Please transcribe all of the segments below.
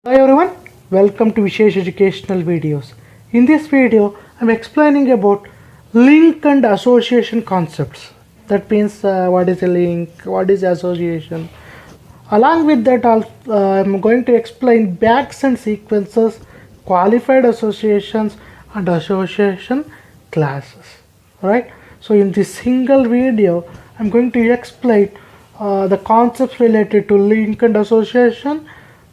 Hi everyone, welcome to Vishesh Educational Videos. In this video, I'm explaining about link and association concepts. That means what is a link, what is association. Along with that, I'm going to explain bags and sequences, qualified associations, and association classes. Right? So in this single video, I'm going to explain the concepts related to link and association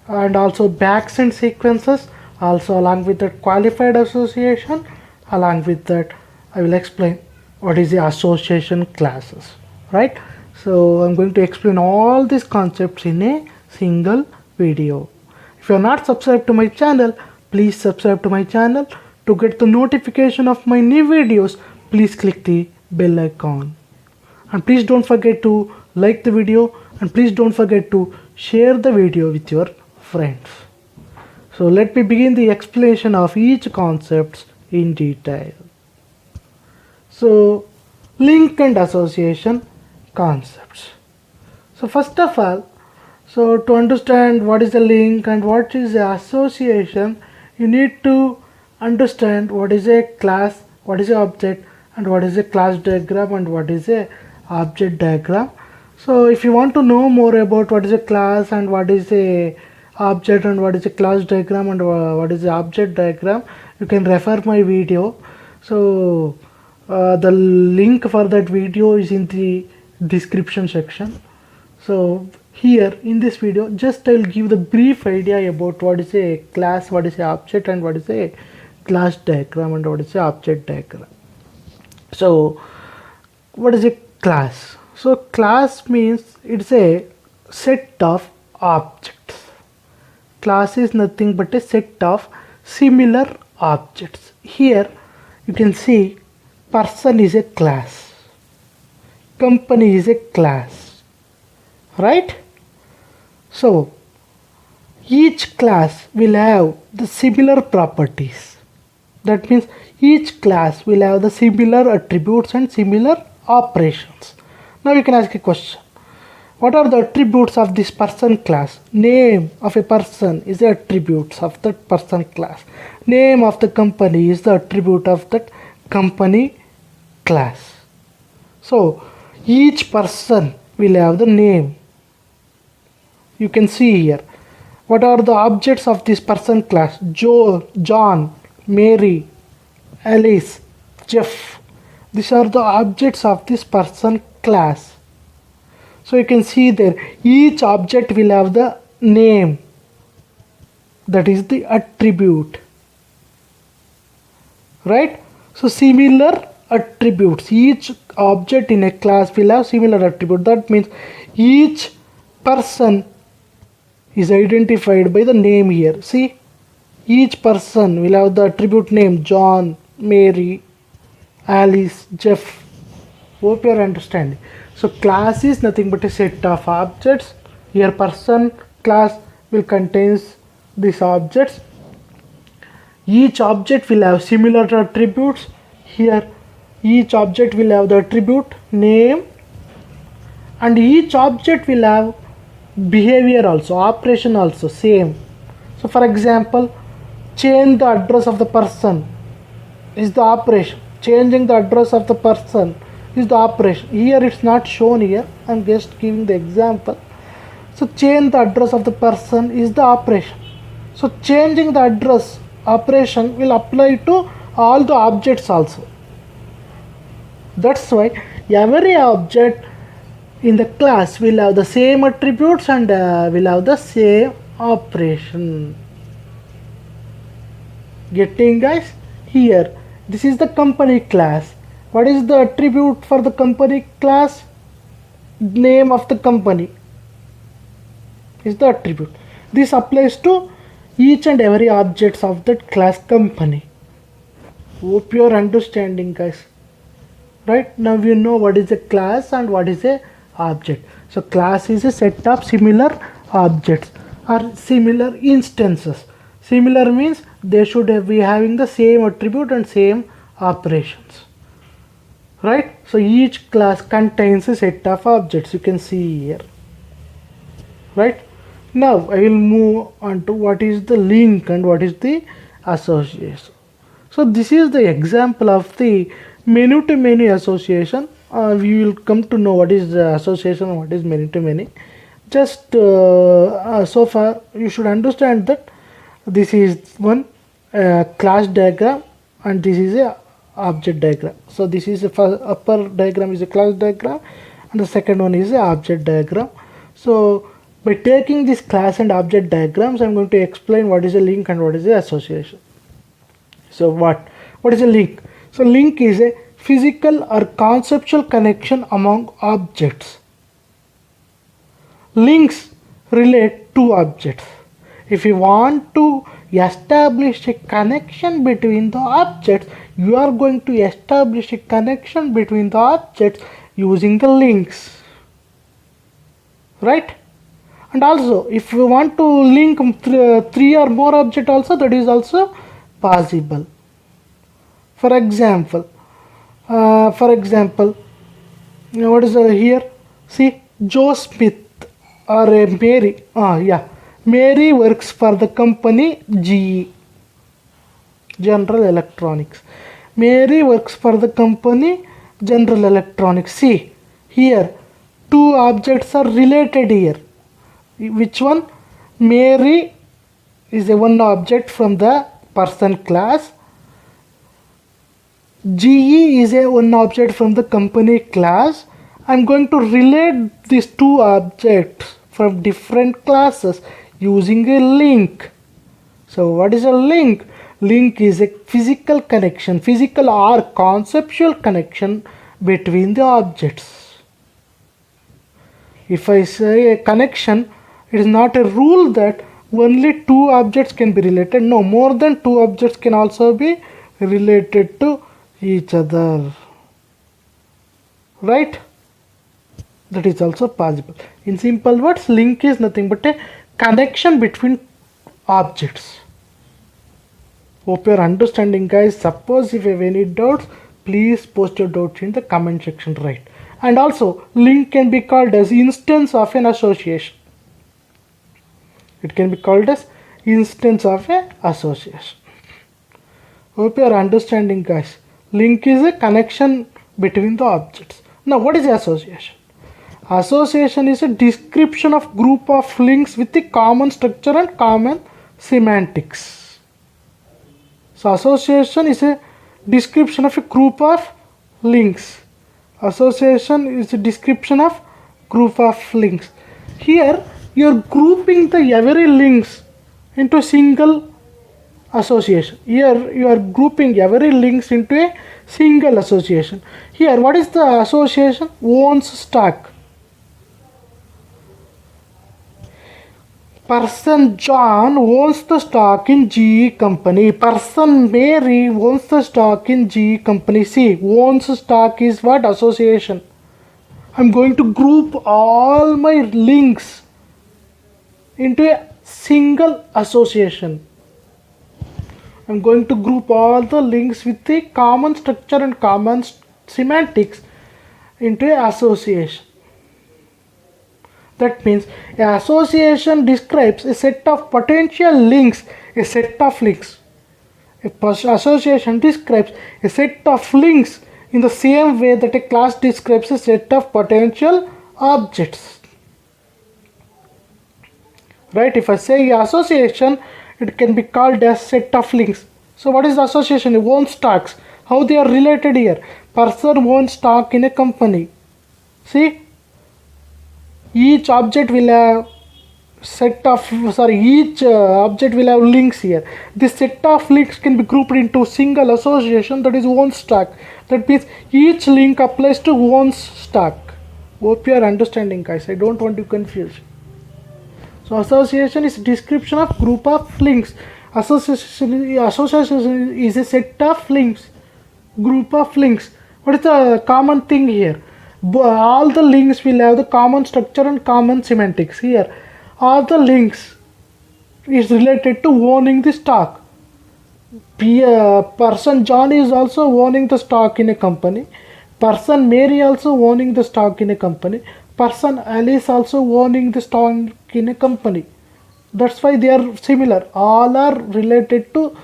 and also bags and sequences, also along with that qualified association. Along with that, I will explain what is the association classes, right? So I'm going to explain all these concepts in a single video. If you are not subscribed to my channel, please subscribe to my channel. To get the notification of my new videos, please click the bell icon. And please don't forget to like the video, and please don't forget to share the video with your friends. So let me begin the explanation of each concept in detail. So link and association concepts. So first of all, so to understand what is a link and what is the association, you need to understand what is a class, what is an object, and what is a class diagram and what is a object diagram. So if you want to know more about what is a class and what is a object and what is a class diagram and what is the object diagram, you can refer my video. So the link for that video is in the description section. So here in this video, just I'll give the brief idea about what is a class, what is a object, and what is a class diagram and what is a object diagram. So what is a class? So class means it's a set of objects. Class is nothing but a set of similar objects. Here you can see person is a class, company is a class, right? So each class will have the similar properties. That means each class will have the similar attributes and similar operations. Now you can ask a question. What are the attributes of this person class? Name of a person is the attributes of that person class. Name of the company is the attribute of that company class. So each person will have the name. You can see here. What are the objects of this person class? Joe, John, Mary, Alice, Jeff. These are the objects of this person class. So you can see there, each object will have the name, that is the attribute, right? So similar attributes, each object in a class will have similar attribute. That means each person is identified by the name here. See, each person will have the attribute name John, Mary, Alice, Jeff. Hope you are understanding. So class is nothing but a set of objects. Here person class will contains these objects. Each object will have similar attributes. Here each object will have the attribute name, and each object will have behavior also, operation also same. So for example, change the address of the person is the operation. Changing the address of the person is the operation. Here it's not shown here, I'm just giving the example. So change the address of the person is the operation. So changing the address operation will apply to all the objects also. That's why every object in the class will have the same attributes and will have the same operation. Getting, guys? Here this is the company class. What is the attribute for the company class? Name of the company is the attribute. This applies to each and every objects of that class company. Hope you are understanding, guys. Right now you know what is a class and what is a object. So class is a set of similar objects or similar instances. Similar means they should be having the same attribute and same operations, right? So each class contains a set of objects, you can see here, right? Now I will move on to what is the link and what is the association. So this is the example of the many to many association. We will come to know what is the association and what is many to many. Just so far you should understand that this is one class diagram and this is a object diagram. So this is a upper diagram is a class diagram and the second one is a object diagram. So by taking this class and object diagrams, I'm going to explain what is a link and what is a association. So what is a link? So link is a physical or conceptual connection among objects. Links relate to objects. If you want to establish a connection between the objects, you are going to establish a connection between the objects using the links, right? And also if you want to link three or more objects also, that is also possible. For example, what is here? See, Joe Smith or Mary. Mary works for the company GE, General Electronics. Mary works for the company General Electronics. See, here two objects are related here. Which one? Mary is a one object from the person class. GE is a one object from the company class. I'm going to relate these two objects from different classes using a link. So what is a link? Link is a physical connection, physical or conceptual connection between the objects. If I say a connection, it is not a rule that only two objects can be related. No, more than two objects can also be related to each other, right? That is also possible. In simple words, link is nothing but a connection between objects. Hope you are understanding, guys. Suppose if you have any doubts, please post your doubts in the comment section, right? And also link can be called as instance of an association. It can be called as instance of a association. Hope you are understanding, guys. Link is a connection between the objects. Now what is association? Association is a description of group of links with a common structure and common semantics. So association is a description of a group of links. Association is a description of group of links. Here you are grouping the every links into a single association. Here you are grouping every links into a single association. Here what is the association? Owns stock. Person John owns the stock in GE company. Person Mary owns the stock in GE company. See, owns stock is what? Association. I'm going to group all my links into a single association. I'm going to group all the links with a common structure and common semantics into an association. That means an association describes a set of potential links, a set of links. Association describes a set of links in the same way that a class describes a set of potential objects. Right? If I say association, it can be called as set of links. So what is the association? Owns stocks. How they are related here? Person owns stock in a company. See, each object will have each object will have links here. This set of links can be grouped into single association, that is owns stock. That means each link applies to owns stock. Hope you are understanding, guys. I don't want to confuse. So association is description of group of links. Association is a set of links, group of links. What is the common thing here? All the links will have the common structure and common semantics. Here all the links is related to owning the stock. Person John is also owning the stock in a company. Person Mary also owning the stock in a company. Person Alice also owning the stock in a company. That's why they are similar. All are related to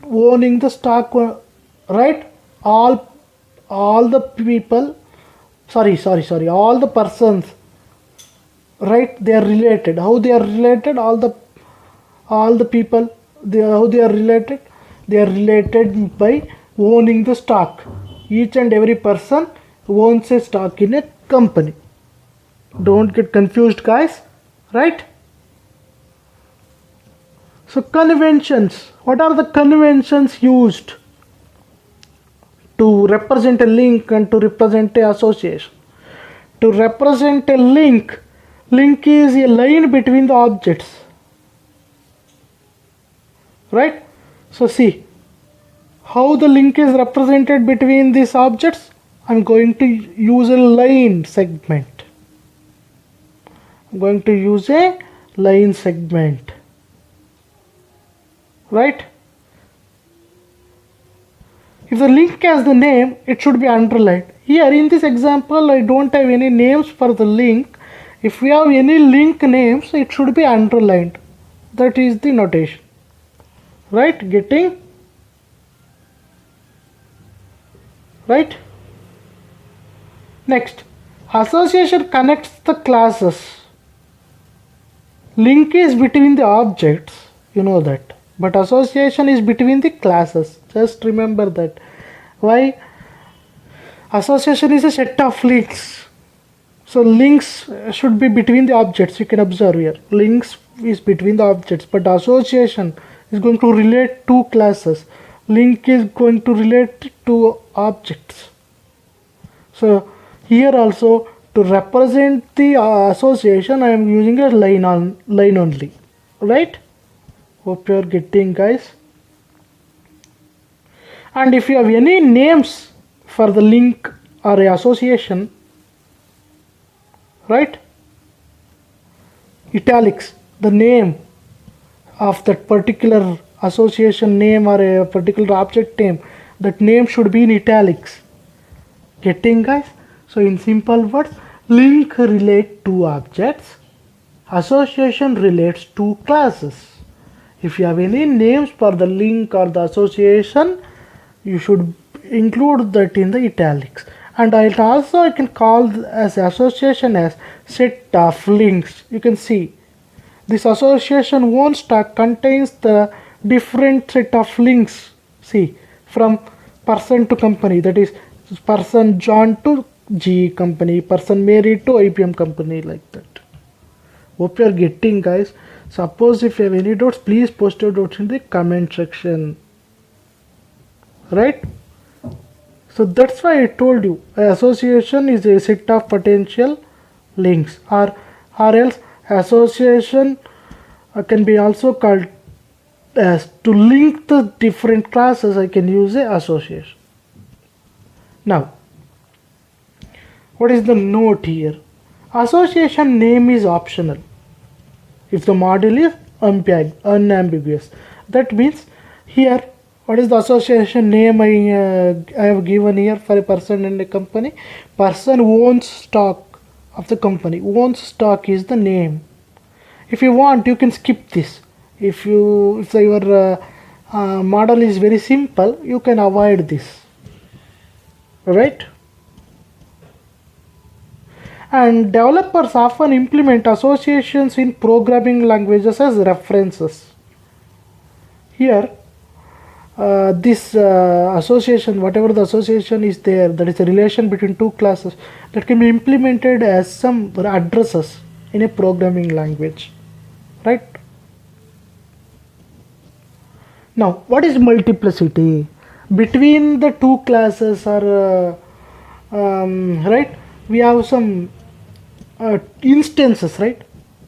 owning the stock, right? All the people, sorry, all the persons, right? They are related. How they are related? All the people, how they are related? They are related by owning the stock. Each and every person owns a stock in a company. Don't get confused, guys, right? So conventions, what are the conventions used to represent a link and to represent a association? To represent a link is a line between the objects, right? So see how the link is represented between these objects. I'm going to use a line segment. I'm going to use a line segment, right? If the link has the name, it should be underlined. Here in this example, I don't have any names for the link. If we have any link names, it should be underlined. That is the notation, right? Getting right? Next, association connects the classes. Link is between the objects, you know that, but association is between the classes. Just remember that. Why? Association is a set of links. So links should be between the objects. You can observe here. Links is between the objects, but association is going to relate to classes. Link is going to relate to objects. So here also, to represent the association, I am using a line only, right? Hope you are getting, guys. And if you have any names for the link or a association, right? Italics, the name of that particular association name or a particular object name, that name should be in italics. Getting, guys? So in simple words, link relate to objects, association relates to classes. If you have any names for the link or the association, you should include that in the italics. And I can call as association as set of links. You can see this association one stack contains the different set of links. See, from person to company, that is person John to GE company, person Mary to IBM company, like that. Hope you are getting, guys. Suppose if you have any doubts, please post your doubts in the comment section, right? So that's why I told you association is a set of potential links, or else association can be also called as to link the different classes. I can use a association. Now, what is the note here? Association name is optional if the model is unambiguous. That means here, what is the association name I have given here for a person and a company? Person owns stock of the company. Owns stock is the name. If you want, you can skip this. If your model is very simple, you can avoid this, right? And developers often implement associations in programming languages as references. Here, this association, whatever the association is there, that is a relation between two classes, that can be implemented as some addresses in a programming language, right? Now, what is multiplicity? Between the two classes are, right, we have some instances, right?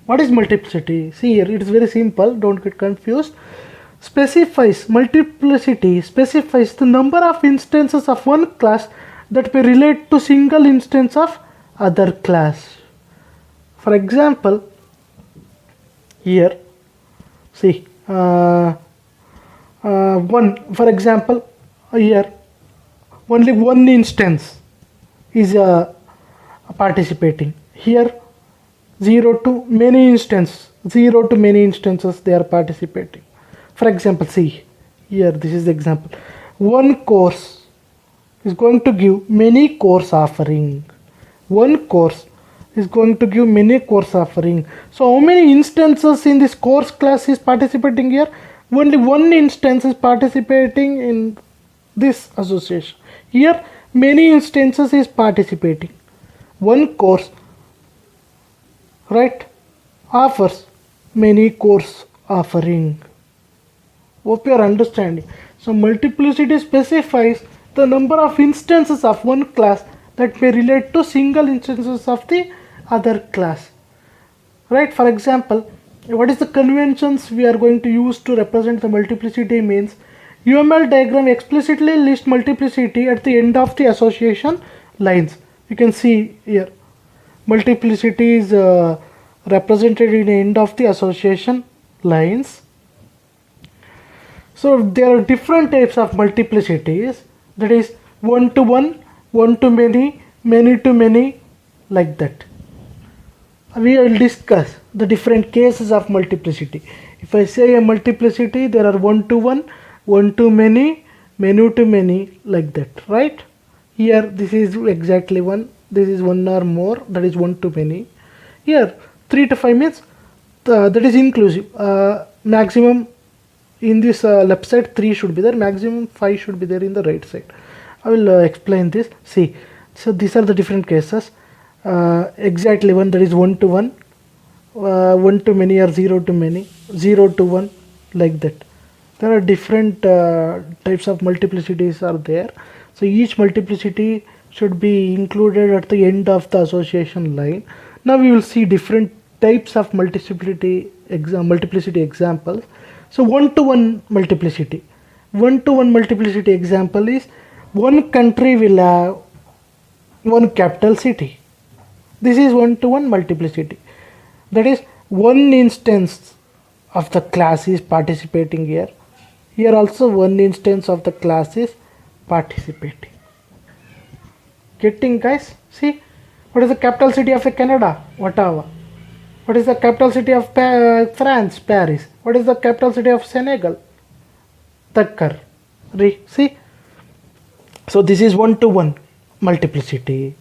What is multiplicity? See here, it is very simple, don't get confused. Multiplicity specifies the number of instances of one class that may relate to single instance of other class. For example, here, see, for example, here, only one instance is participating. Here, 0 to many instances, 0 to many instances they are participating. For example, see here, this is the example. One course is going to give many course offering. One course is going to give many course offering. So how many instances in this course class is participating here? Only one instance is participating in this association. Here many instances is participating. One course, right, offers many course offering. Hope you are understanding. So multiplicity specifies the number of instances of one class that may relate to single instances of the other class. Right? For example, what is the conventions we are going to use to represent the multiplicity means UML diagram explicitly lists multiplicity at the end of the association lines. You can see here multiplicity is represented in the end of the association lines. So there are different types of multiplicities, that is one to one, one to many, many to many, like that. We will discuss the different cases of multiplicity. If I say a multiplicity, there are one to many, many to many, like that, right? Here this is exactly one, this is one or more, that is one to many. Here 3 to 5 means that is inclusive. Maximum in this left side 3 should be there, maximum 5 should be there in the right side. I will explain this. See, so these are the different cases. Exactly one, that is one to one, one to many, or 0 to many, 0 to 1, like that. There are different types of multiplicities are there. So each multiplicity should be included at the end of the association line. Now we will see different types of multiplicity examples. So one to one multiplicity. One to one multiplicity example is one country will have one capital city. This is one to one multiplicity. That is one instance of the class is participating here. Here also one instance of the class is participating. Getting, guys? See, what is the capital city of Canada? Ottawa. What is the capital city of France? Paris. What is the capital city of Senegal? Dakar. See? So this is one to one multiplicity.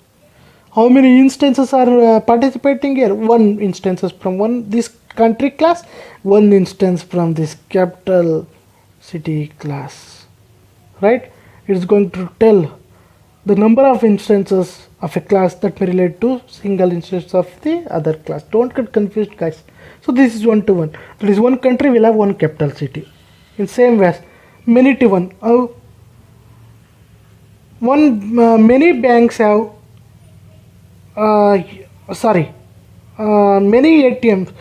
How many instances are participating here? One instances from this country class, one instance from this capital city class. Right? It is going to tell the number of instances of a class that may relate to single instance of the other class. Don't get confused, guys. So this is one to one. That is one country will have one capital city. In same way, many to one. Many banks have many ATMs.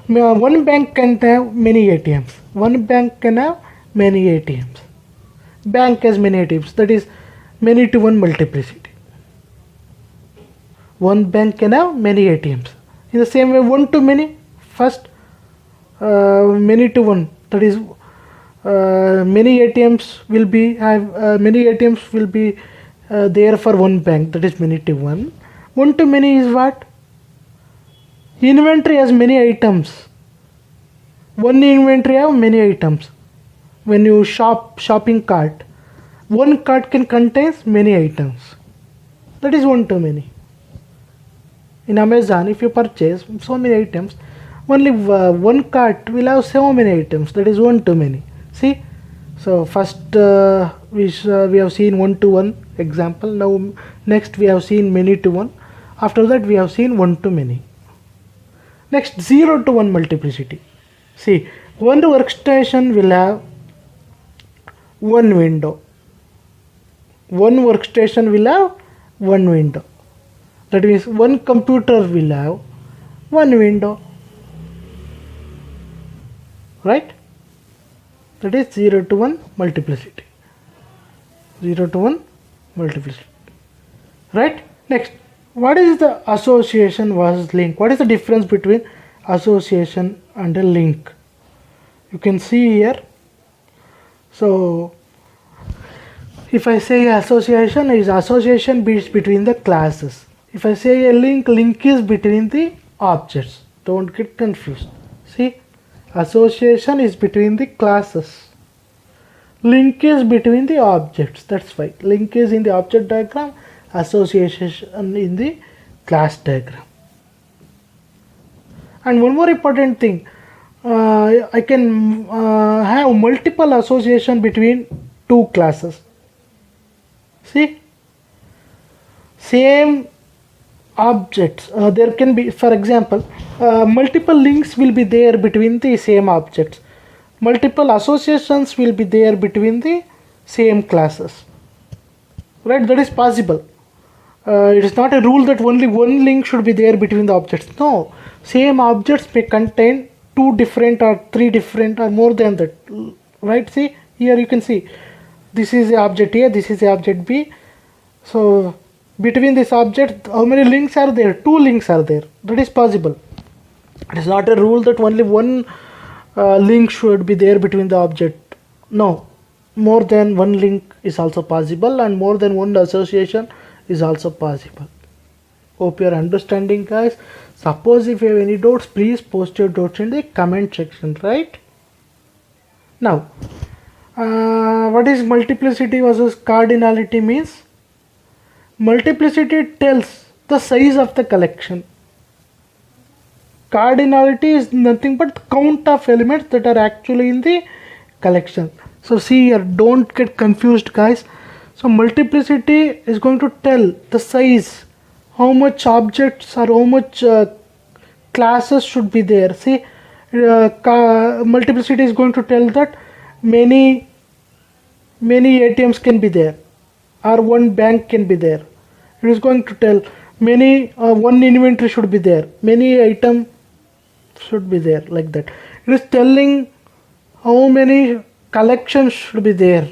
One bank can have many ATMs. One bank can have many ATMs. Bank has many ATMs. That is many to one multiplicity. One bank can have many ATMs. In the same way, one to many. First, many to one. That is many ATMs will be there for one bank. That is many to one. One to many is what? Inventory has many items. One inventory have many items. When you shopping cart, one cart can contain many items. That is one to many. In Amazon, if you purchase so many items, only one cart will have so many items. That is one to many. See? So first we have seen one to one example. Now next we have seen many to one. After that we have seen one to many. Next, 0 to 1 multiplicity. See, one workstation will have one window. One workstation will have one window. That means one computer will have one window. Right? That is 0 to 1 multiplicity. 0 to 1 multiplicity. Right? Next, what is the association versus link? What is the difference between association and a link? You can see here. So if I say association is association between the classes. If I say a link is between the objects. Don't get confused. See. Association is between the classes. Link is between the objects. That's why link is in the object diagram, association in the class diagram. And one more important thing, I can have multiple association between two classes. See, same objects, there can be, for example, multiple links will be there between the same objects, multiple associations will be there between the same classes, right? That is possible. It is not a rule that only one link should be there between the objects. No, same objects may contain two different or three different or more than that, right? See, here you can see this is the object A, this is the object B. So between this object, how many links are there? Two links are there. That is possible. It is not a rule that only one link should be there between the object. No, more than one link is also possible, and more than one association is also possible. Hope you are understanding, guys. Suppose if you have any doubts, please post your doubts in the comment section, right? Now, what is multiplicity versus cardinality means? Multiplicity tells the size of the collection. Cardinality is nothing but count of elements that are actually in the collection. So see here, don't get confused, guys. So multiplicity is going to tell the size, how much objects or how much classes should be there. See, multiplicity is going to tell that many ATMs can be there, or one bank can be there. It is going to tell many one inventory should be there, many items should be there, like that. It is telling how many collections should be there.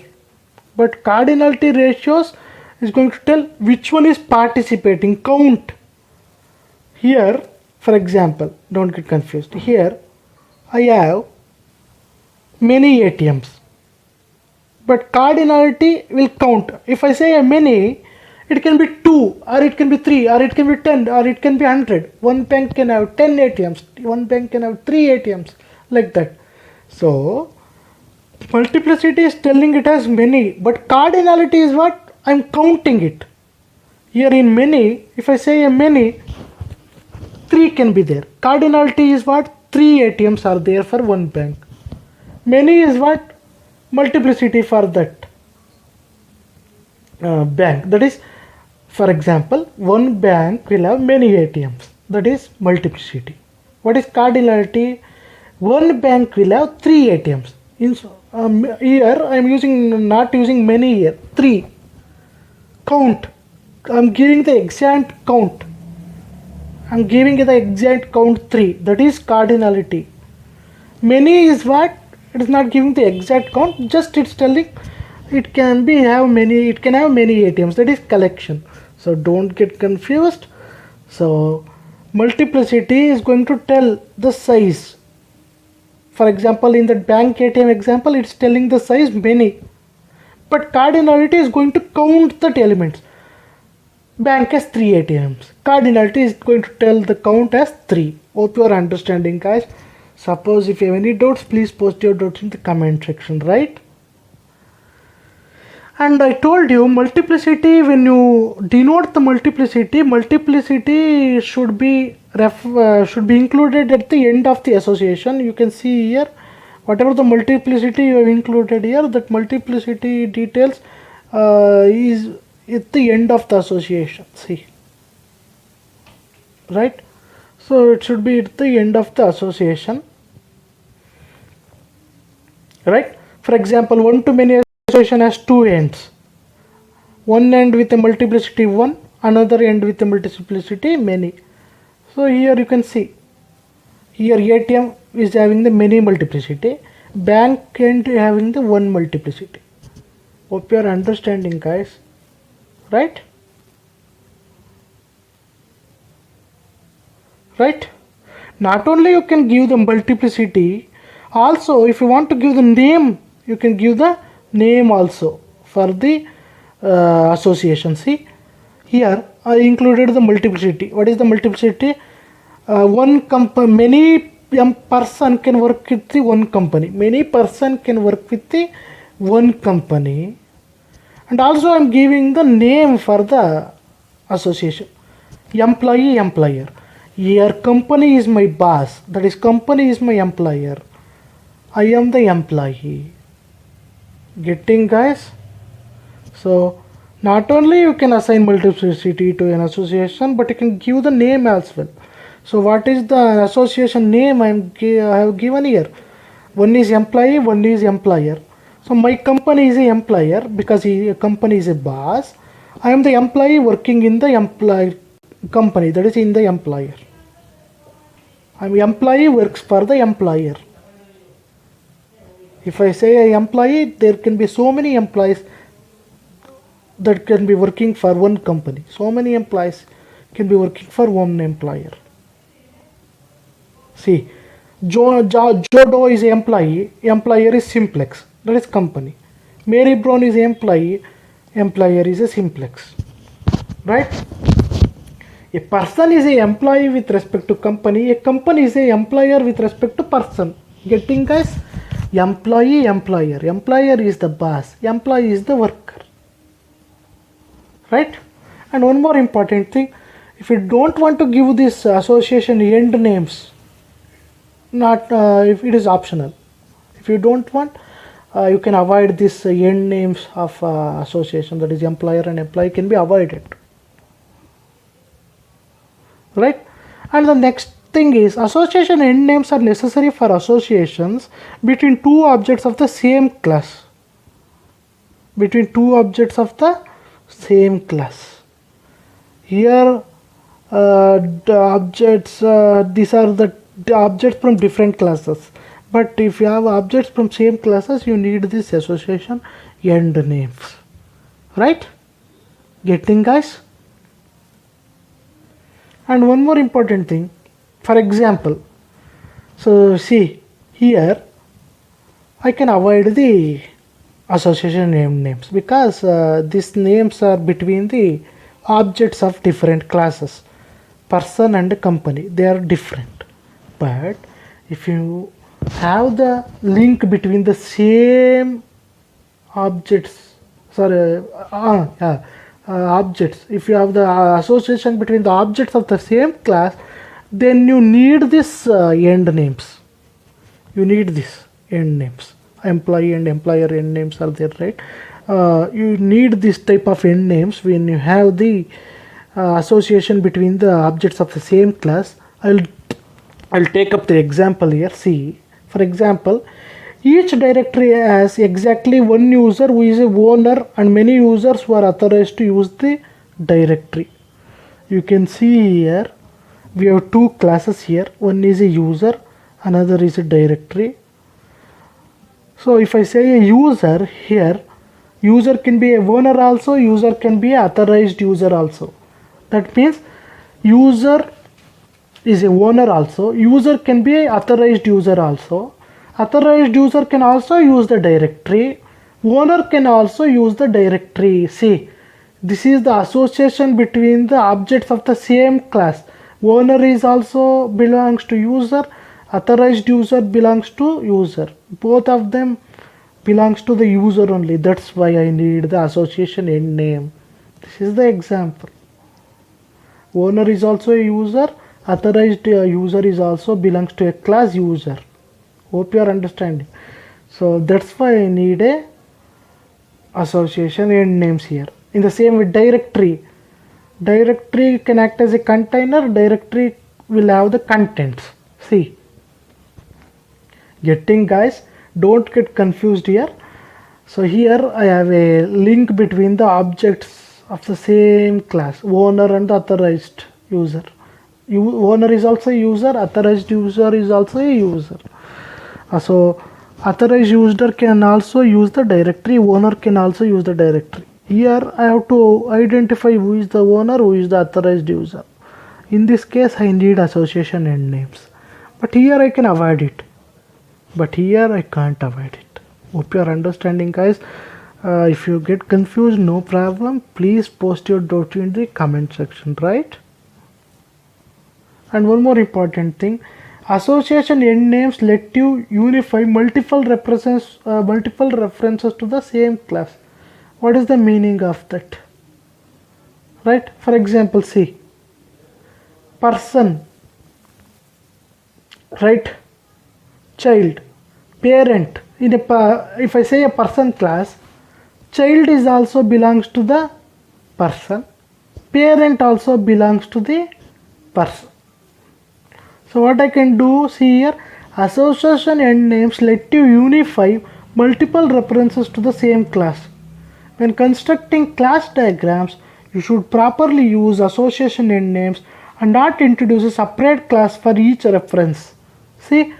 But cardinality ratios is going to tell which one is participating, count. Here, for example, don't get confused. Here, I have many ATMs. But cardinality will count. If I say a many, it can be 2, or it can be 3, or it can be 10, or it can be 100. One bank can have 10 ATMs, one bank can have 3 ATMs, like that. So, multiplicity is telling it as many, but cardinality is what? I'm counting it. Here in many, if I say a many, 3 can be there. Cardinality is what? 3 ATMs are there for one bank. Many is what? Multiplicity for that bank. That is, for example, one bank will have many ATMs. That is multiplicity. What is cardinality? One bank will have 3 ATMs. Here I am not using many here. 3. Count. I am giving the exact count. I am giving the exact count 3. That is cardinality. Many is what? It is not giving the exact count. Just it's telling it can have many ATMs. That is collection. So don't get confused. So multiplicity is going to tell the size. For example, in the bank ATM example, it's telling the size many. But cardinality is going to count the elements. Bank has 3 ATMs. Cardinality is going to tell the count as 3. Hope you are understanding, guys. Suppose if you have any doubts, please post your doubts in the comment section, right? And I told you multiplicity, when you denote the multiplicity should be included at the end of the association. You can see here, whatever the multiplicity you have included here, that multiplicity details is at the end of the association. See, right? So it should be at the end of the association, right? For example, one to many association has 2 ends. One end with a multiplicity 1, another end with a multiplicity many. So here you can see, here ATM is having the many multiplicity, bank end having the 1 multiplicity. Hope you are understanding, guys, right? Right? Not only you can give the multiplicity, also if you want to give the name, you can give the name also for the association. See, here I included the multiplicity. What is the multiplicity? Many person can work with the one company. Many person can work with the one company. And also I'm giving the name for the association. Employee, employer. Your company is my boss. That is, company is my employer. I am the employee. Getting, guys? So not only you can assign multiplicity to an association, but you can give the name as well. So what is the association name I have given here? One is employee, one is employer. So my company is a employer because a company is a boss. I am the employee working in the company, that is in the employer. I'm employee works for the employer. If I say a employee, there can be so many employees that can be working for one company. So many employees can be working for one employer. See, Joe Doe is employee, employer is Simplex, that is company. Mary Brown is employee, employer is a Simplex. Right? A person is a employee with respect to company, a company is a employer with respect to person. Getting, guys? Employee, employer. Employer is the boss, employee is the worker. Right? And one more important thing, if you don't want to give this association end names, not if it is optional. If you don't want, you can avoid this end names of association, that is employer and employee can be avoided. Right? And the next thing is, association end names are necessary for associations between two objects of the same class. Between two objects of the same class. Here the objects, these are the objects from different classes, but if you have objects from same classes, you need this association end names. Right? Getting, guys? And one more important thing, for example, so see here I can avoid the association names because these names are between the objects of different classes. Person and company, they are different. But if you have the link between the same objects, objects, if you have the association between the objects of the same class, then you need this end names. You need this end names. Employee and employer end names are there, right? You need this type of end names when you have the association between the objects of the same class. I'll take up the example here. See, for example, each directory has exactly one user who is a owner and many users who are authorized to use the directory. You can see here we have two classes here. One is a user, another is a directory. So if I say a user here, user can be a owner also, user can be a authorized user also. That means user is a owner also, user can be a authorized user also. Authorized user can also use the directory, owner can also use the directory. See, this is the association between the objects of the same class. Owner is also belongs to user, authorized user belongs to user. Both of them belongs to the user only. That's why I need the association end name. This is the example. Owner is also a user, authorized user is also belongs to a class user. Hope you are understanding. So that's why I need a association end names here. In the same way, directory can act as a container, directory will have the contents. See, getting, guys? Don't get confused here. So here I have a link between the objects of the same class, owner and the authorized user. Owner is also a user, authorized user is also a user. So authorized user can also use the directory, owner can also use the directory. Here I have to identify who is the owner, who is the authorized user. In this case I need association end names, but here I can avoid it, but here I can't avoid it. Hope you are understanding, guys. If you get confused, no problem, please post your doubt in the comment section, right? And one more important thing, Association end names let you unify multiple references to the same class. What is the meaning of that? Right? For example, see, person, right? Child, parent. If I say a person class, child is also belongs to the person, parent also belongs to the person. So what I can do, see here, association end names let you unify multiple references to the same class. When constructing class diagrams, you should properly use association end names and not introduce a separate class for each reference. See,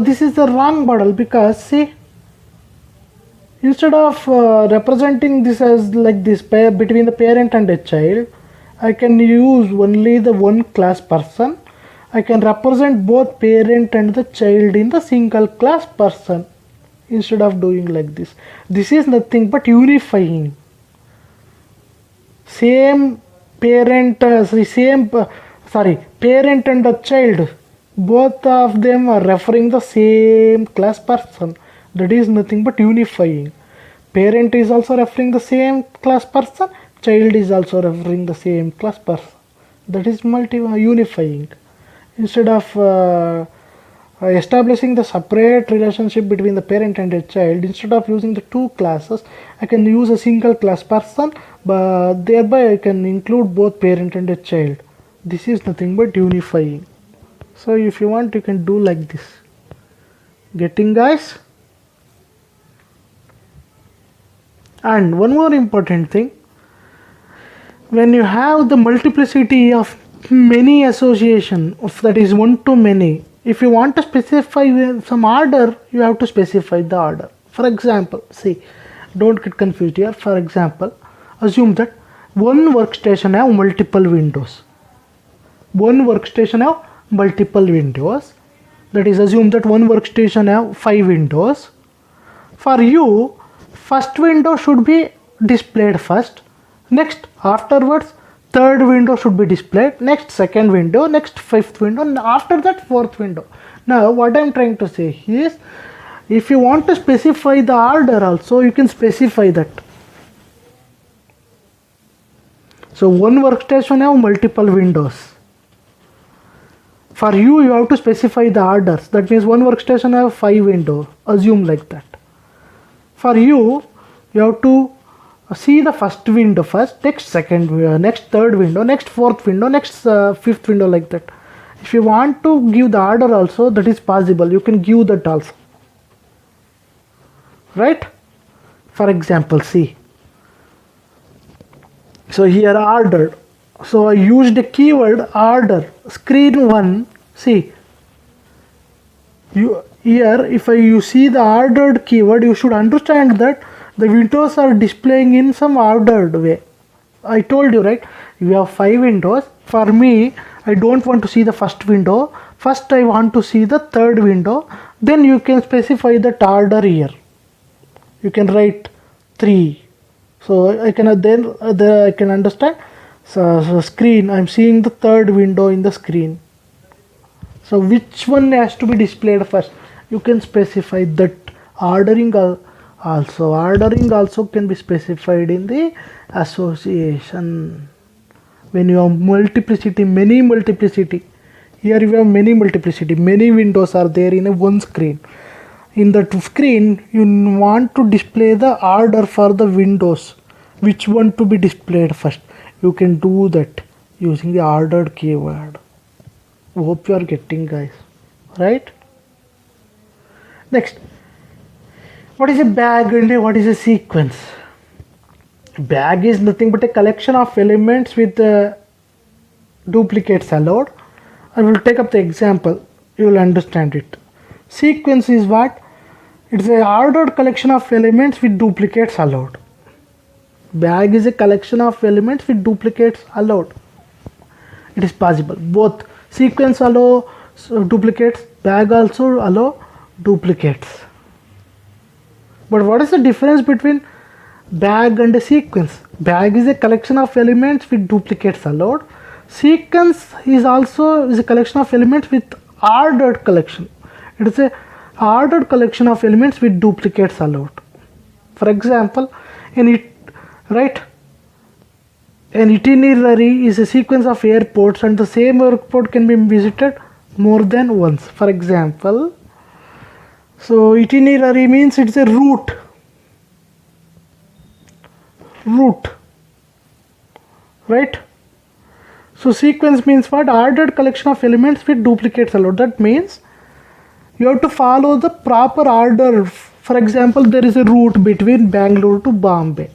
this is the wrong model, because see, instead of representing this as like this pair between the parent and a child, I can use only the one class person. I can represent both parent and the child in the single class person instead of doing like this. This is nothing but unifying. Same parent, parent and the child, both of them are referring the same class person. That is nothing but unifying. Parent is also referring the same class person, child is also referring the same class person. That is unifying. Instead of establishing the separate relationship between the parent and a child, instead of using the two classes, I can use a single class person, but thereby I can include both parent and a child. This is nothing but unifying. So if you want, you can do like this. Getting, guys? And one more important thing, when you have the multiplicity of many association, that is one to many, if you want to specify some order, you have to specify the order. For example, see, don't get confused here. For example, assume that one workstation have multiple windows. One workstation have multiple windows. That is, assume that one workstation have 5 windows. For you, first window should be displayed first. Next, afterwards, third window should be displayed. Next, second window. Next, fifth window. And after that, fourth window. Now, what I am trying to say is, if you want to specify the order also, you can specify that. So, one workstation have multiple windows. For you, you have to specify the orders. That means one workstation have 5 windows. Assume like that. For you, you have to see the first window first, next second, next third window, next fourth window, next fifth window, like that. If you want to give the order also, that is possible. You can give that also. Right? For example, see. So here ordered. So I used the keyword order. Screen 1. See. Here, if you see the ordered keyword, you should understand that the windows are displaying in some ordered way. I told you, right? You have 5 windows. For me, I don't want to see the first window. First, I want to see the third window. Then you can specify that order here. You can write 3. So I can I can understand. So screen, I'm seeing the third window in the screen. So which one has to be displayed first? You can specify that. Ordering also can be specified in the association. When you have multiplicity, many multiplicity, here you have many multiplicity, many windows are there in a one screen. In that screen, you want to display the order for the windows, which one to be displayed first. You can do that using the ordered keyword. Hope you are getting, guys. Right? Next, what is a bag and what is a sequence? Bag is nothing but a collection of elements with duplicates allowed. I will take up the example. You will understand it. Sequence is what? It's an ordered collection of elements with duplicates allowed. Bag is a collection of elements with duplicates allowed. It is possible. Both sequence allow duplicates, bag also allow duplicates. But what is the difference between bag and a sequence? Bag is a collection of elements with duplicates allowed. Sequence is a collection of elements with ordered collection. It is a ordered collection of elements with duplicates allowed. For example, right, an itinerary is a sequence of airports, and the same airport can be visited more than once. For example, so itinerary means it's a route, right? So sequence means what? Ordered collection of elements with duplicates allowed. That means you have to follow the proper order. For example, there is a route between Bangalore to Bombay.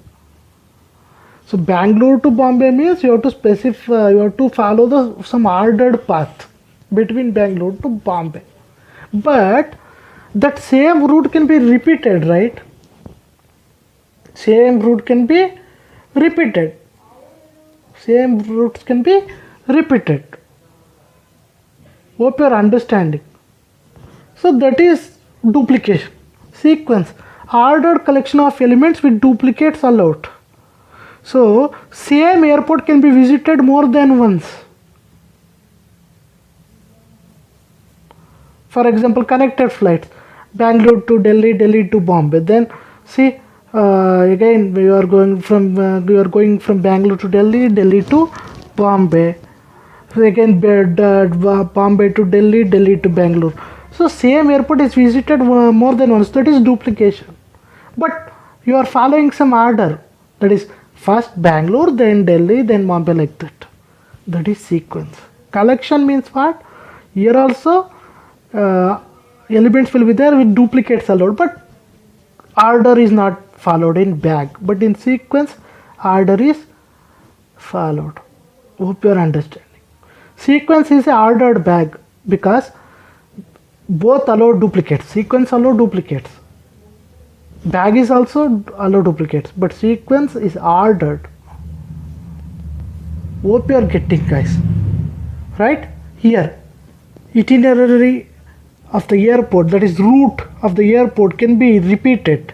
So Bangalore to Bombay means you have to specify, you have to follow some ordered path between Bangalore to Bombay. But that same route can be repeated, right? Same route can be repeated. Same routes can be repeated. Hope you are understanding. So that is duplication. Sequence, ordered collection of elements with duplicates allowed. So same airport can be visited more than once. For example, connected flights, Bangalore to Delhi, Delhi to Bombay. Then see, again you are going from Bangalore to Delhi, Delhi to Bombay. So again Bombay to Delhi, Delhi to Bangalore. So same airport is visited more than once. That is duplication. But you are following some order. That is first Bangalore, then Delhi, then Bombay, like that. That is sequence. Collection means what? Here also elements will be there with duplicates allowed, but order is not followed in bag. But in sequence, order is followed. Hope you are understanding. Sequence is a ordered bag because both allow duplicates. Sequence allow duplicates. Bag is also allow duplicates, but sequence is ordered. Hope you are getting, guys. Right? Here, itinerary of the airport, that is route of the airport, can be repeated.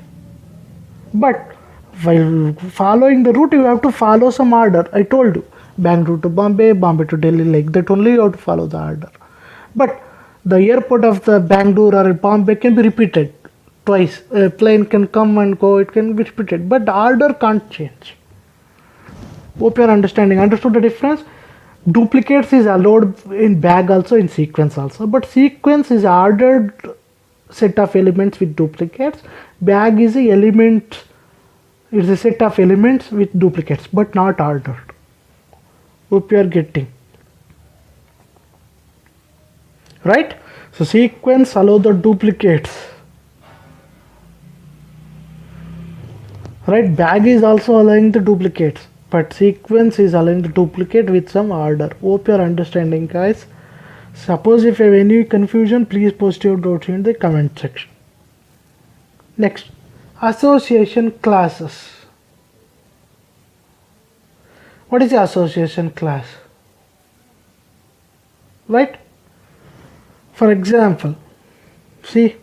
But while following the route, you have to follow some order. I told you, Bangalore to Bombay, Bombay to Delhi, like that only you have to follow the order. But the airport of the Bangalore or Bombay can be repeated twice. A plane can come and go, it can be repeated, but the order can't change. Hope you are understanding. Understood the difference? Duplicates is allowed in bag also, in sequence also, but sequence is ordered set of elements with duplicates. Bag is a element, it's a set of elements with duplicates, but not ordered. Hope you are getting. Right? So sequence allow the duplicates. Right? Bag is also allowing the duplicates, but sequence is allowing the duplicate with some order. Hope you are understanding, guys. Suppose if you have any confusion, please post your doubts in the comment section. Next, association classes. What is the association class? Right? For example, see,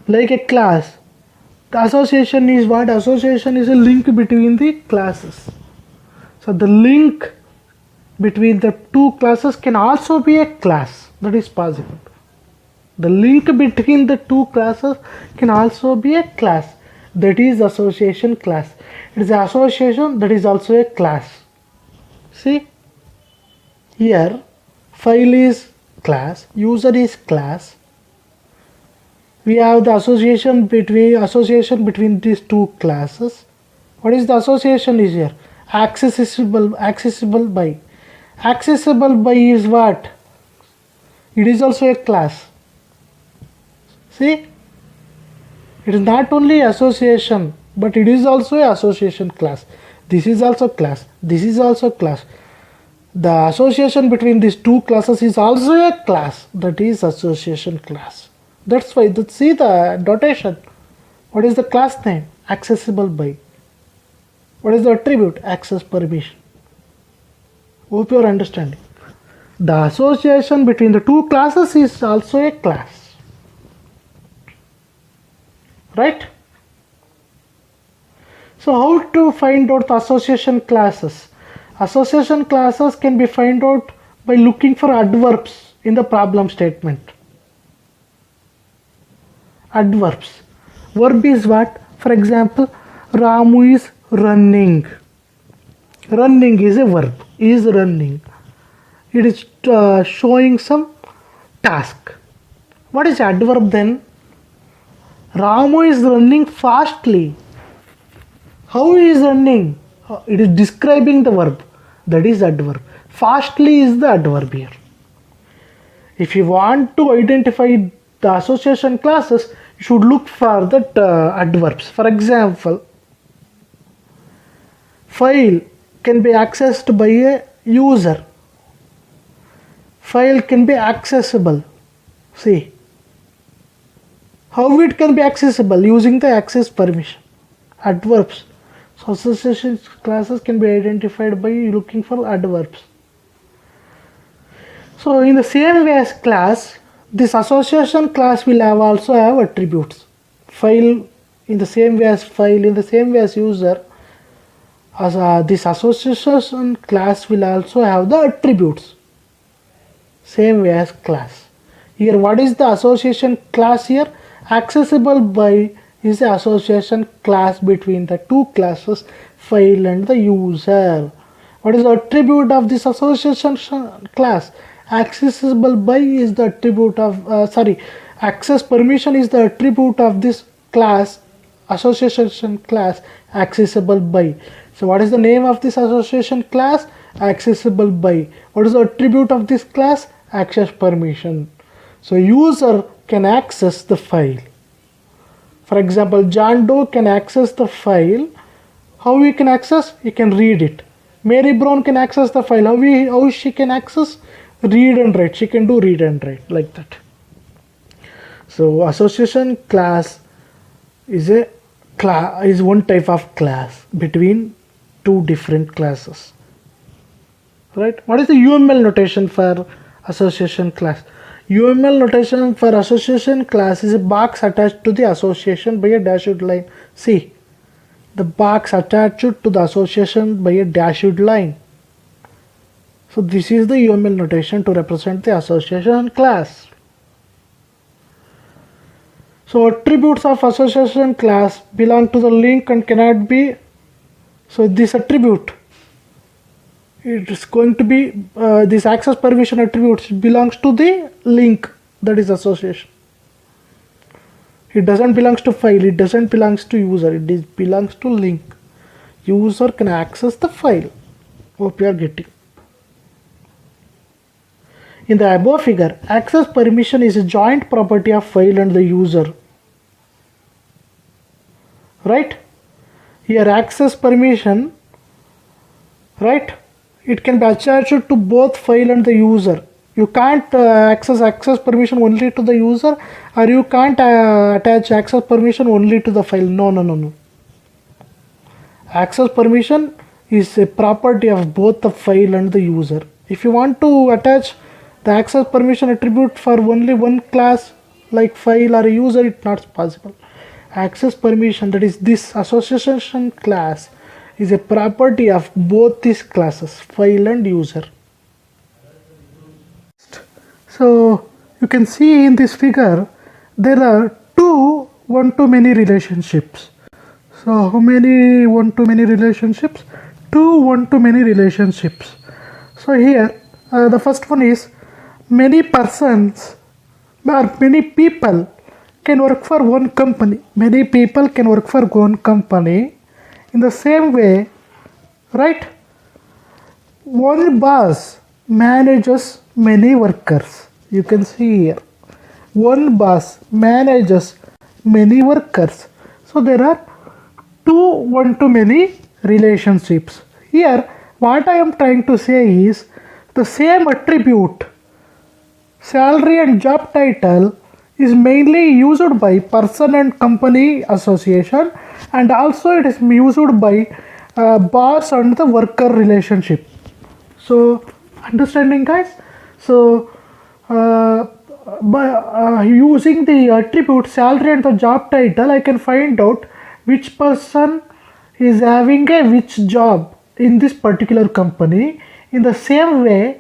like a class, the association is what? Association is a link between the classes. So the link between the two classes can also be a class. That is possible. The link between the two classes can also be a class. That is association class. It is an association that is also a class. See, here file is class, user is class. We have the association between these two classes. What is the association is here? Accessible by. Accessible by is what? It is also a class. See, it is not only association, but it is also a association class. This is also class. This is also class. The association between these two classes is also a class. That is association class. That's why, see the notation. What is the class name? Accessible by. What is the attribute? Access permission. Hope you are understanding. The association between the two classes is also a class. Right? So how to find out the association classes? Association classes can be found out by looking for adverbs in the problem statement. Adverbs. Verb is what? For example, Ramu is running. Running is a verb. Is running. It is showing some task. What is adverb then? Ramu is running fastly. How he is running? It is describing the verb. That is adverb. Fastly is the adverb here. If you want to identify the association classes, you should look for the adverbs. For example, file can be accessed by a user. File can be accessible. See how it can be accessible using the access permission. Adverbs. So association classes can be identified by looking for adverbs. So in the same way as class, this association class will also have attributes. File in the same way as file, in the same way as user, as this association class will also have the attributes. Same way as class. Here what is the association class here? Accessible by is the association class between the two classes, file and the user. What is the attribute of this association class? Accessible by is the attribute of access permission is the attribute of this class, association class, accessible by. So what is the name of this association class? Accessible by. What is the attribute of this class? Access permission. So user can access the file. For example, John Doe can access the file. How he can access? He can read it. Mary Brown can access the file. How she can access? Read and write. She can do read and write like that. So association class is one type of class between two different classes. Right? What is the UML notation for association class? UML notation for association class is a box attached to the association by a dashed line. See, the box attached to the association by a dashed line. So this is the UML notation to represent the association class. So attributes of association class belong to the link and cannot be. So this attribute, it is going to be this access permission attributes belongs to the link, that is association. It doesn't belongs to file, it doesn't belongs to user, it belongs to link. User can access the file. Hope you are getting. In the above figure, access permission is a joint property of file and the user. Right? Here access permission, right? It can be attached to both file and the user. You can't access permission only to the user, or you can't attach access permission only to the file. No. Access permission is a property of both the file and the user. If you want to attach the access permission attribute for only one class like file or a user, it's not possible. Access permission, that is this association class, is a property of both these classes, file and user. So you can see in this figure there are two one-to-many relationships. So how many one-to-many relationships? Two one-to-many relationships. So here the first one is many persons or many people can work for one company. Many people can work for one company. In the same way, right? One boss manages many workers. You can see here. One boss manages many workers. So there are two one-to-many relationships. Here, what I am trying to say is the same attribute, salary and job title, is mainly used by person and company association, and also it is used by boss and the worker relationship. So understanding, guys? So by using the attribute salary and the job title, I can find out which person is having a which job in this particular company. In the same way,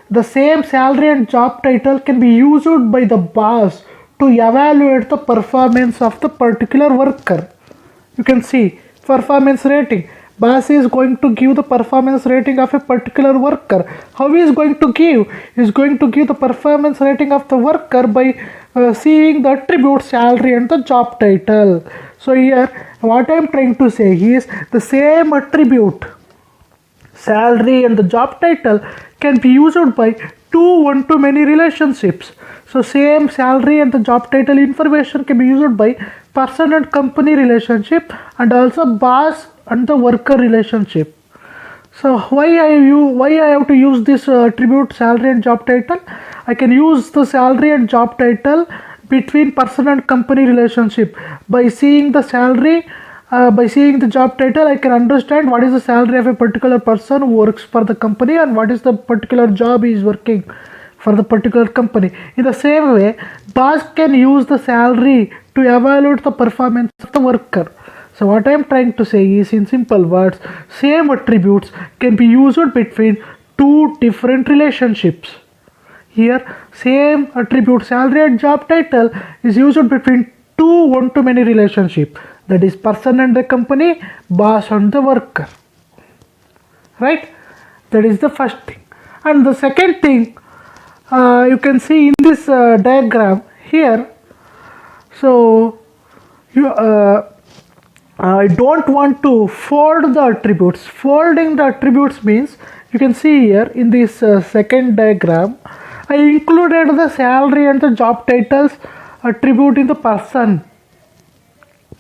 the same salary and job title can be used by the boss to evaluate the performance of the particular worker. You can see performance rating. Boss is going to give the performance rating of a particular worker. How he is going to give? He is going to give the performance rating of the worker by seeing the attribute salary and the job title. So here what I am trying to say is the same attribute salary and the job title can be used by two one-to-many relationships. So same salary and the job title information can be used by person and company relationship and also boss and the worker relationship. So why I have to use this attribute salary and job title? I can use the salary and job title between person and company relationship. By seeing the salary, by seeing the job title, I can understand what is the salary of a particular person who works for the company and what is the particular job he is working for the particular company. In the same way, boss can use the salary to evaluate the performance of the worker. So what I am trying to say is, in simple words, same attributes can be used between two different relationships. Here, same attribute salary and job title is used between two one-to-many relationship. That is person and the company, boss and the worker. Right? That is the first thing. And the second thing, you can see in this diagram here. So I don't want to fold the attributes. Folding the attributes means, you can see here in this second diagram, I included the salary and the job titles attribute in the person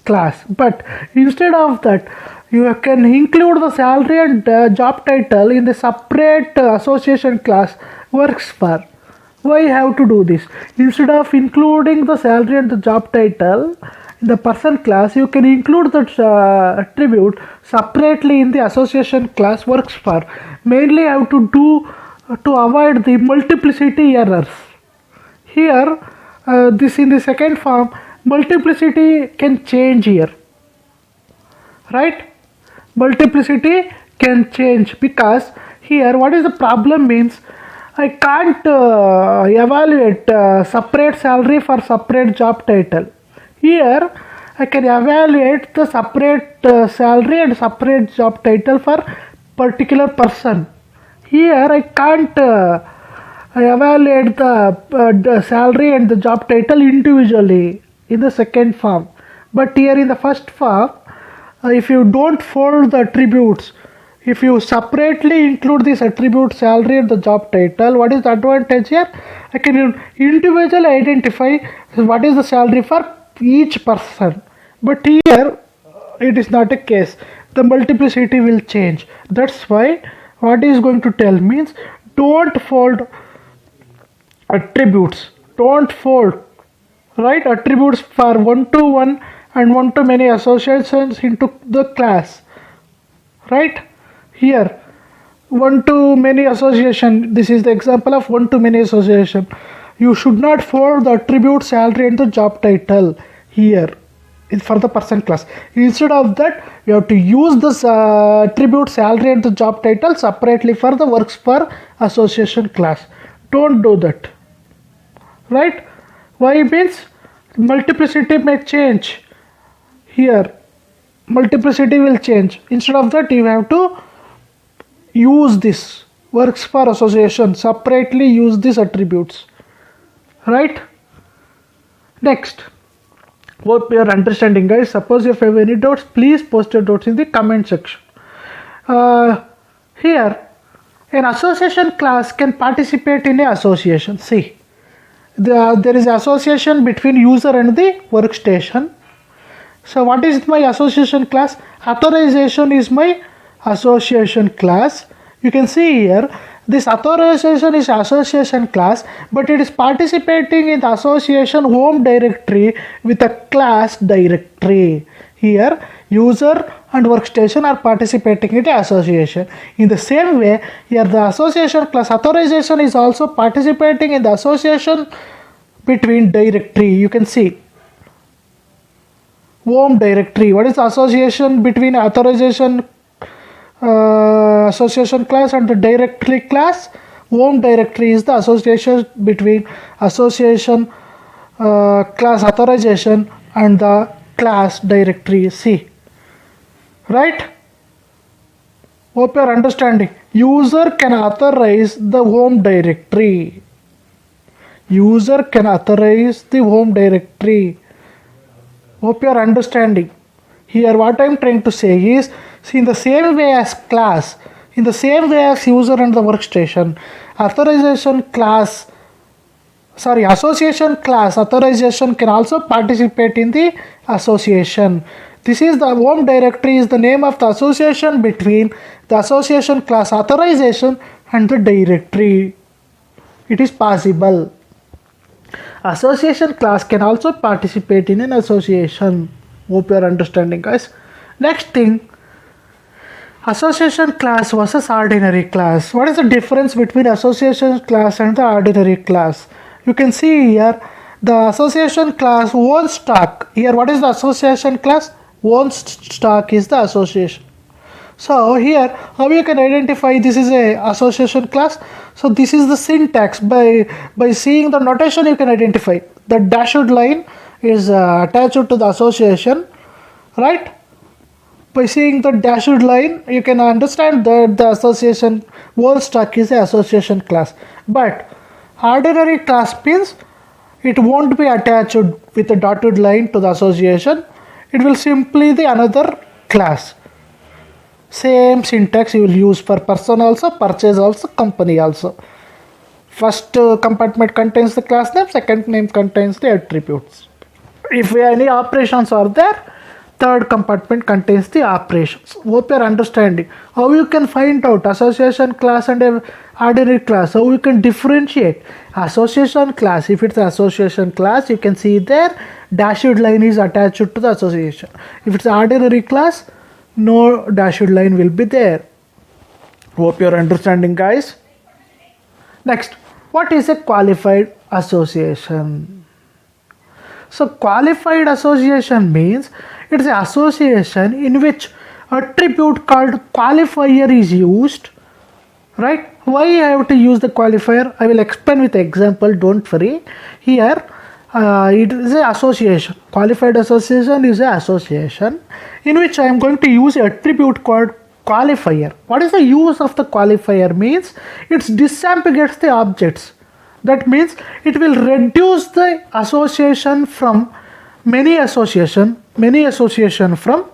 class, but instead of that you can include the salary and job title in the separate association class works for. Why I have to do this? Instead of including the salary and the job title in the person class, you can include that attribute separately in the association class works for. Mainly I have to do to avoid the multiplicity errors. Here this in the second form, multiplicity can change here, right? Multiplicity can change because here what is the problem means, I can't evaluate separate salary for separate job title. Here I can evaluate the separate salary and separate job title for particular person. Here I can't evaluate the salary and the job title individually in the second form. But here in the first form, if you don't fold the attributes, if you separately include this attribute salary and the job title, what is the advantage here? I can individually identify what is the salary for each person. But here it is not a case. The multiplicity will change. That's why what is going to tell means, don't fold attributes. Don't fold, right, attributes for one-to-one and one-to-many associations into the class. Right? Here one-to-many association, this is the example of one-to-many association. You should not fold the attribute salary and the job title here for the person class. Instead of that, you have to use this attribute salary and the job title separately for the works for association class. Don't do that, right? Why? Means multiplicity may change. Here multiplicity will change. Instead of that, you have to use this works for association, separately use these attributes, right? Next, hope you are understanding, guys. Suppose if you have any doubts, please post your doubts in the comment section. Here an association class can participate in an association. See, there is association between user and the workstation. So what is my association class? Authorization is my association class. You can see here, this authorization is association class, but it is participating in the association home directory with a class directory. Here user and workstation are participating in the association. In the same way, here the association class authorization is also participating in the association between directory. You can see home directory. What is the association between authorization association class and the directory class? Home directory is the association between association class authorization and the class directory C. Right? Hope you are understanding. User can authorize the home directory. User can authorize the home directory. Hope you are understanding. Here what I am trying to say is, see, in the same way as class, in the same way as user and the workstation, association class authorization can also participate in the association. This is the home directory is the name of the association between the association class authorization and the directory. It is possible. Association class can also participate in an association. Hope you are understanding, guys. Next thing, association class versus ordinary class. What is the difference between association class and the ordinary class? You can see here the association class owns stock. Here what is the association class? Owns stock is the association. So here how you can identify this is a association class? So this is the syntax. By seeing the notation you can identify. The dashed line is attached to the association, right? By seeing the dashed line you can understand that the association whole stock is a association class. But ordinary class means it won't be attached with a dotted line to the association. It will simply the another class. Same syntax you will use for person also, purchase also, company also. First compartment contains the class name, second name contains the attributes. If any operations are there, third compartment contains the operations. Hope you are understanding. How you can find out association class and ordinary class, how you can differentiate. Association class, if it's association class, you can see there dashed line is attached to the association. If it's ordinary class, no dashed line will be there. Hope you are understanding, guys. Next, what is a qualified association? So qualified association means it is an association in which attribute called qualifier is used, right? Why I have to use the qualifier? I will explain with example, don't worry. Here it is an association. Qualified association is an association in which I am going to use an attribute called qualifier. What is the use of the qualifier? Means it disambiguates the objects. That means it will reduce the association from many association from,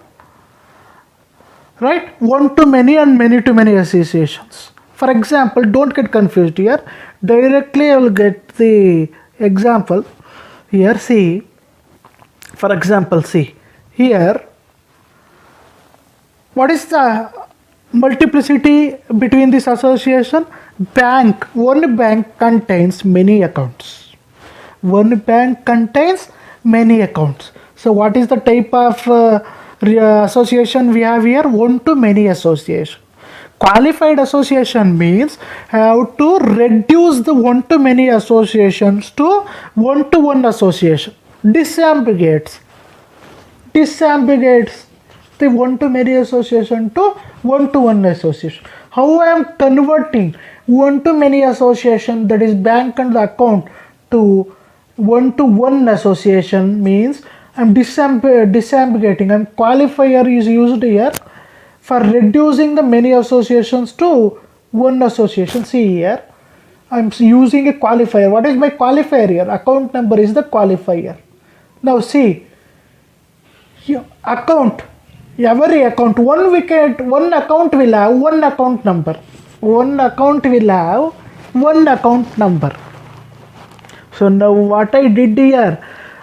right, one to many and many to many associations. For example, don't get confused here. Directly I will get the example. Here see, for example, see here, what is the multiplicity between this association? Bank. One bank contains many accounts. One bank contains many accounts. So what is the type of association we have here? One to many association. Qualified association means how to reduce the one to many associations to one association. Disambiguates the one to many association to one association. How I am converting one to many association, that is bank and the account, to one association means I am disambiguating. Qualifier is used here for reducing the many associations to one association. See here, I am using a qualifier. What is my qualifier here? Account number is the qualifier. Now see, here, account. Every account, one account will have one account number. One account will have one account number. So now what I did here,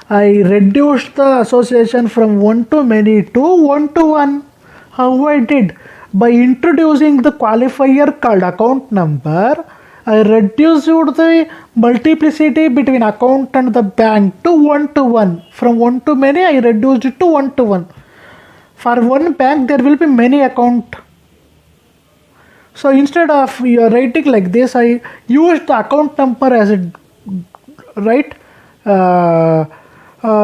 I reduced the association from one to many to one to one. How I did? By introducing the qualifier called account number, I reduced the multiplicity between account and the bank to one. From one to many, I reduced it to one. For one bank, there will be many account. So instead of writing like this, I used the account number as a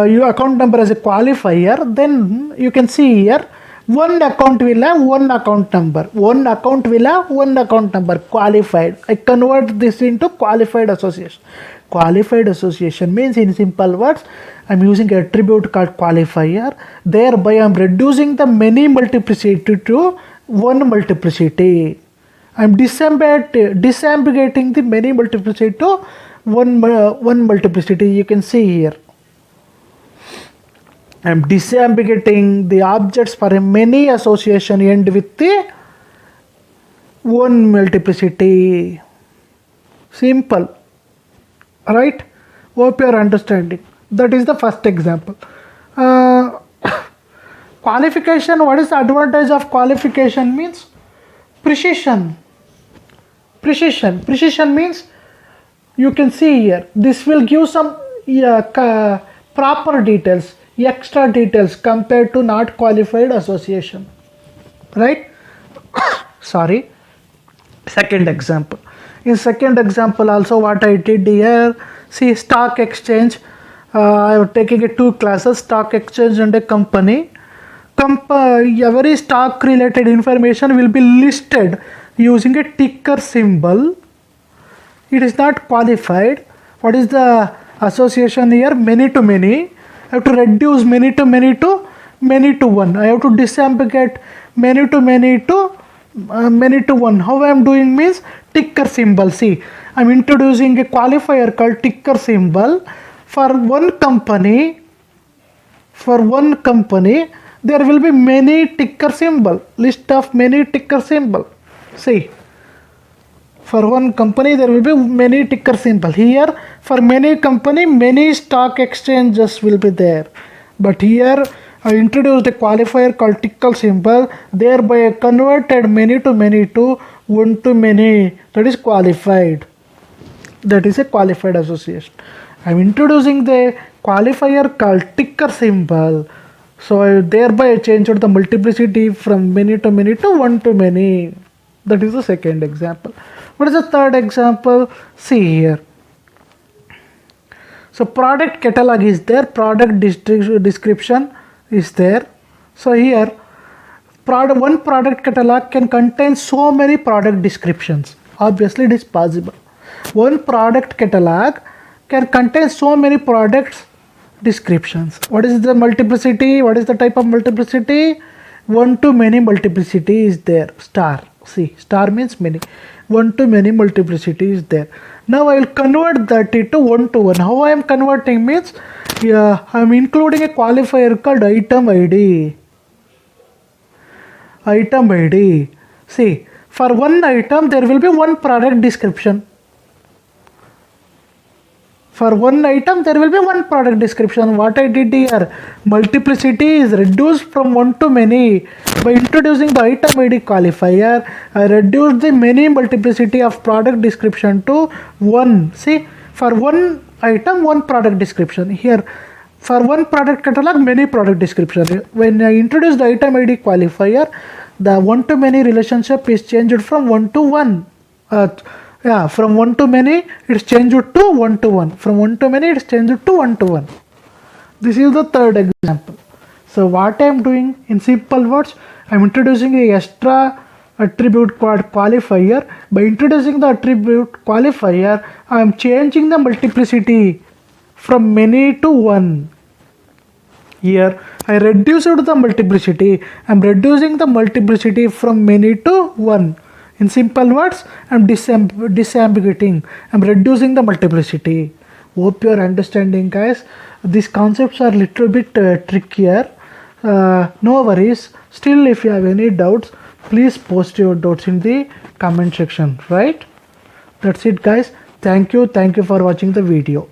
your account number as a qualifier. Then you can see here One account will have one account number. One account will have one account number. Qualified. I convert this into qualified association. Qualified association means, in simple words, I'm using an attribute called qualifier. Thereby I'm reducing the many multiplicity to one multiplicity. I'm disambiguating the many multiplicity to one multiplicity. You can see here. I'm disambiguating the objects for a many association end with the one multiplicity. Simple. Right? Hope you are understanding. That is the first example. Qualification. What is the advantage of qualification? Means precision. Precision means, you can see here, this will give some proper details, extra details compared to not qualified association, right? Sorry. Second example. In second example also, what I did here, see, stock exchange. I am taking two classes, stock exchange and a company. Every stock related information will be listed using a ticker symbol. It is not qualified. What is the association here? Many to many. I have to reduce many to many to many to one. I have to disambiguate many to many to one. How I am doing means ticker symbol. See, I am introducing a qualifier called ticker symbol for one company. For one company, there will be many ticker symbol. List of many ticker symbol. See, for one company there will be many ticker symbol. Here for many company, many stock exchanges will be there. But here I introduced a qualifier called ticker symbol. Thereby I converted many to many to one to many. That is qualified. That is a qualified association. I am introducing the qualifier called ticker symbol. So thereby I changed the multiplicity from many to many to one to many. That is the second example. What is the third example? See here. So product catalog is there, product description is there. So here, one product catalog can contain so many product descriptions. Obviously it is possible. One product catalog can contain so many products descriptions. What is the multiplicity? What is the type of multiplicity? One to many multiplicity is there. Star. See, star means many. One to many multiplicity is there. Now I will convert that into one to one. How I am converting means, I am including a qualifier called item ID. Item ID. See, for one item there will be one product description. For one item there will be one product description. What I did here, multiplicity is reduced from one to many. By introducing the item ID qualifier, I reduced the many multiplicity of product description to one. See, for one item, one product description. Here, for one product catalog, many product description. When I introduce the item ID qualifier, the one to many relationship is changed from one to one. From one to many, it's changed to one to one. From one to many, it's changed to one to one. This is the third example. So what I am doing, in simple words, I am introducing a extra attribute called qualifier. By introducing the attribute qualifier, I am changing the multiplicity from many to one. Here I reduced the multiplicity. I am reducing the multiplicity from many to one. In simple words, I am disambiguating. I am reducing the multiplicity. Hope you are understanding, guys. These concepts are little bit trickier. No worries. Still, if you have any doubts, please post your doubts in the comment section. Right? That's it, guys. Thank you. Thank you for watching the video.